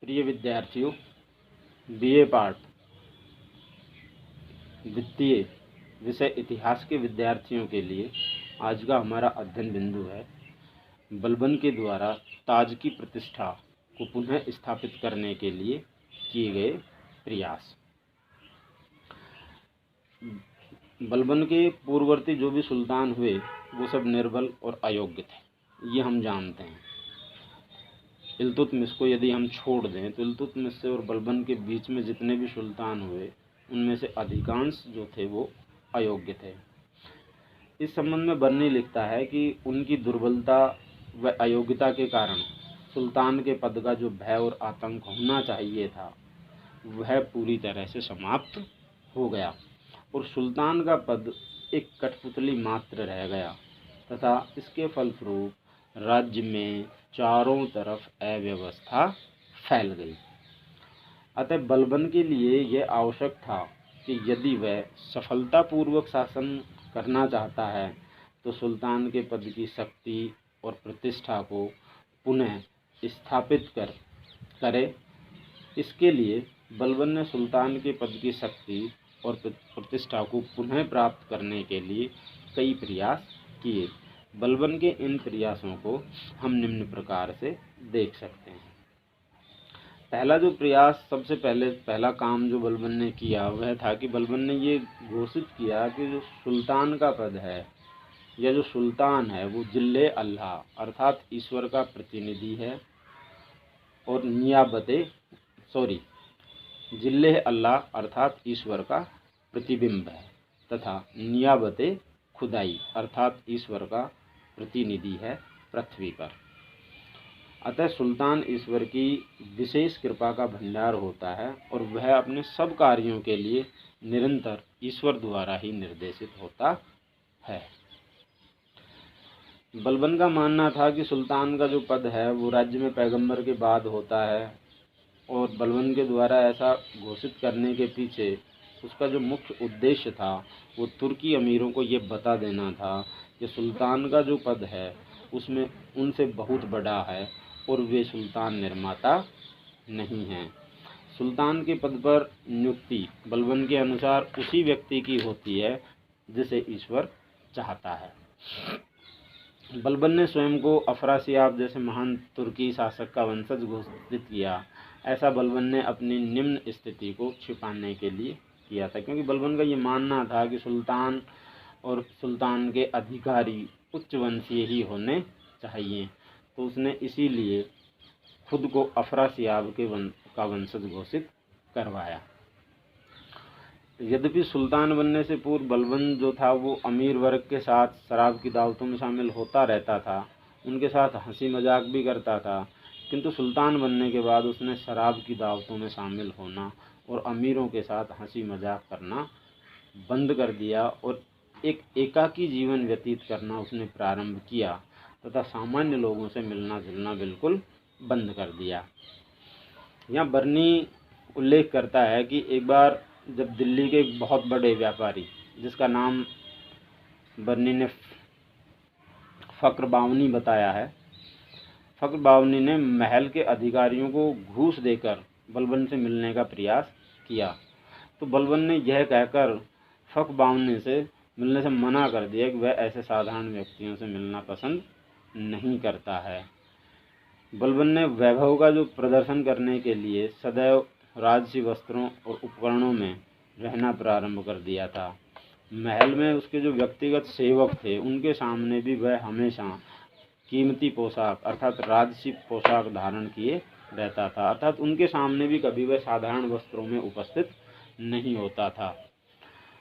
प्रिय विद्यार्थियों, BA part द्वितीय विषय इतिहास के विद्यार्थियों के लिए आज का हमारा अध्ययन बिंदु है बलबन के द्वारा ताज की प्रतिष्ठा को पुनः स्थापित करने के लिए किए गए प्रयास। बलबन के पूर्ववर्ती जो भी सुल्तान हुए वो सब निर्बल और अयोग्य थे, ये हम जानते हैं। इल्तुतमिश को यदि हम छोड़ दें तो इल्तुतमिश और बलबन के बीच में जितने भी सुल्तान हुए उनमें से अधिकांश जो थे वो अयोग्य थे। इस संबंध में बर्नी लिखता है कि उनकी दुर्बलता व अयोग्यता के कारण सुल्तान के पद का जो भय और आतंक होना चाहिए था वह पूरी तरह से समाप्त हो गया और सुल्तान का पद एक कठपुतली मात्र रह गया तथा इसके फलस्वरूप राज्य में चारों तरफ अव्यवस्था फैल गई। अतः बलबन के लिए यह आवश्यक था कि यदि वह सफलतापूर्वक शासन करना चाहता है तो सुल्तान के पद की शक्ति और प्रतिष्ठा को पुनः स्थापित करे। इसके लिए बलबन ने सुल्तान के पद की शक्ति और प्रतिष्ठा को पुनः प्राप्त करने के लिए कई प्रयास किए। बलबन के इन प्रयासों को हम निम्न प्रकार से देख सकते हैं। पहला जो प्रयास पहला काम जो बलबन ने किया वह था कि बलबन ने ये घोषित किया कि जो सुल्तान का पद है या जो सुल्तान है वो जिल्ले अल्लाह अर्थात ईश्वर का प्रतिनिधि है और जिल्ले अल्लाह अर्थात ईश्वर का प्रतिबिंब है तथा नियाबते खुदाई अर्थात ईश्वर का प्रतिनिधि है पृथ्वी पर। अतः सुल्तान ईश्वर की विशेष कृपा का भंडार होता है और वह अपने सब कार्यों के लिए निरंतर ईश्वर द्वारा ही निर्देशित होता है। बलबन का मानना था कि सुल्तान का जो पद है वो राज्य में पैगंबर के बाद होता है और बलबन के द्वारा ऐसा घोषित करने के पीछे उसका जो मुख्य उद्देश्य था वो तुर्की अमीरों को ये बता देना था कि सुल्तान का जो पद है उसमें उनसे बहुत बड़ा है और वे सुल्तान निर्माता नहीं हैं। सुल्तान के पद पर नियुक्ति बलबन के अनुसार उसी व्यक्ति की होती है जिसे ईश्वर चाहता है। बलबन ने स्वयं को अफरासियाब जैसे महान तुर्की शासक का वंशज घोषित किया। ऐसा बलबन ने अपनी निम्न स्थिति को छिपाने के लिए किया था, क्योंकि बलबन का ये मानना था कि सुल्तान और सुल्तान के अधिकारी उच्च वंशीय ही होने चाहिए, तो उसने इसीलिए खुद को अफरासियाब का वंशज घोषित करवाया। यद्यपि सुल्तान बनने से पूर्व बलबन जो था वो अमीर वर्ग के साथ शराब की दावतों में शामिल होता रहता था, उनके साथ हंसी मजाक भी करता था, किंतु सुल्तान बनने के बाद उसने शराब की दावतों में शामिल होना और अमीरों के साथ हंसी मजाक करना बंद कर दिया और एक एकाकी जीवन व्यतीत करना उसने प्रारंभ किया तथा सामान्य लोगों से मिलना जुलना बिल्कुल बंद कर दिया। यहाँ बर्नी उल्लेख करता है कि एक बार जब दिल्ली के एक बहुत बड़े व्यापारी जिसका नाम बर्नी ने फ़क्र बावनी बताया है, फ़क्र बावनी ने महल के अधिकारियों को घूस देकर बलबन से मिलने का प्रयास किया, तो बलबन ने यह कहकर फ़क्र बावनी से मिलने से मना कर दिया कि वह ऐसे साधारण व्यक्तियों से मिलना पसंद नहीं करता है। बलबन ने वैभव का जो प्रदर्शन करने के लिए सदैव राजसी वस्त्रों और उपकरणों में रहना प्रारंभ कर दिया था। महल में उसके जो व्यक्तिगत सेवक थे उनके सामने भी वह हमेशा कीमती पोशाक अर्थात राजसी पोशाक धारण किए रहता था, अर्थात उनके सामने भी कभी वह साधारण वस्त्रों में उपस्थित नहीं होता था।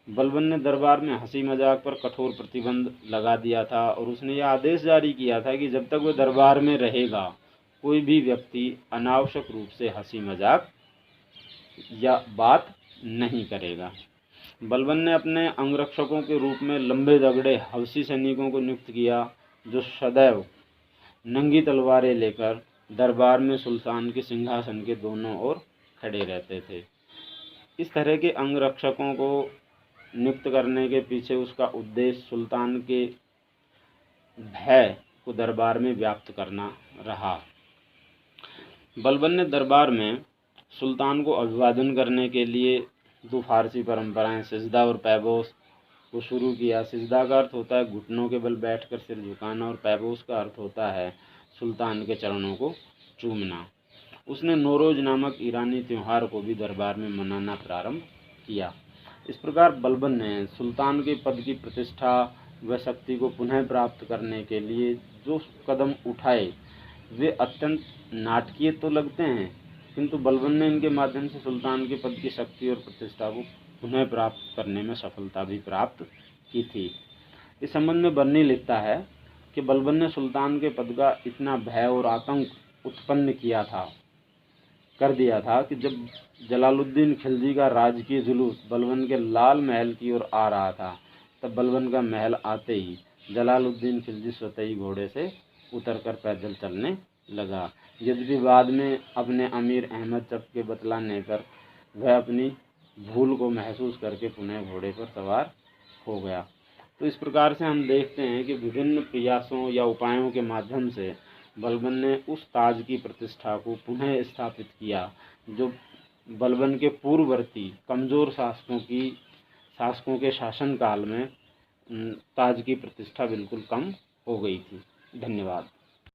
बलबन ने दरबार में हंसी मजाक पर कठोर प्रतिबंध लगा दिया था और उसने यह आदेश जारी किया था कि जब तक वह दरबार में रहेगा कोई भी व्यक्ति अनावश्यक रूप से हंसी मजाक या बात नहीं करेगा। बलबन ने अपने अंगरक्षकों के रूप में लंबे दगड़े हवसी सैनिकों को नियुक्त किया जो सदैव नंगी तलवारें लेकर दरबार में सुल्तान के सिंहासन के दोनों ओर खड़े रहते थे। इस तरह के अंगरक्षकों को नियुक्त करने के पीछे उसका उद्देश्य सुल्तान के भय को दरबार में व्याप्त करना रहा। बलबन ने दरबार में सुल्तान को अभिवादन करने के लिए दो फारसी परंपराएं सिजदा और पैबोस को शुरू किया। सिजदा का अर्थ होता है घुटनों के बल बैठकर सिर झुकाना और पैबोस का अर्थ होता है सुल्तान के चरणों को चूमना। उसने नौरोज नामक ईरानी त्यौहार को भी दरबार में मनाना प्रारंभ किया। इस प्रकार बलबन ने सुल्तान के पद की प्रतिष्ठा व शक्ति को पुनः प्राप्त करने के लिए जो कदम उठाए वे अत्यंत नाटकीय तो लगते हैं, किंतु बलबन ने इनके माध्यम से सुल्तान के पद की शक्ति और प्रतिष्ठा को पुनः प्राप्त करने में सफलता भी प्राप्त की थी। इस संबंध में बर्नी लिखता है कि बलबन ने सुल्तान के पद का इतना भय और आतंक उत्पन्न कर दिया था कि जब जलालुद्दीन खिलजी का राजकीय जुलूस बलबन के लाल महल की ओर आ रहा था, तब बलबन का महल आते ही जलालुद्दीन खिलजी स्वतः ही घोड़े से उतरकर पैदल चलने लगा। यद्यपि बाद में अपने अमीर अहमद चप के बतलाने पर वह अपनी भूल को महसूस करके पुनः घोड़े पर सवार हो गया। तो इस प्रकार से हम देखते हैं कि विभिन्न प्रयासों या उपायों के माध्यम से बलबन ने उस ताज की प्रतिष्ठा को पुनः स्थापित किया जो बलबन के पूर्ववर्ती कमज़ोर शासकों के शासनकाल में ताज की प्रतिष्ठा बिल्कुल कम हो गई थी। धन्यवाद।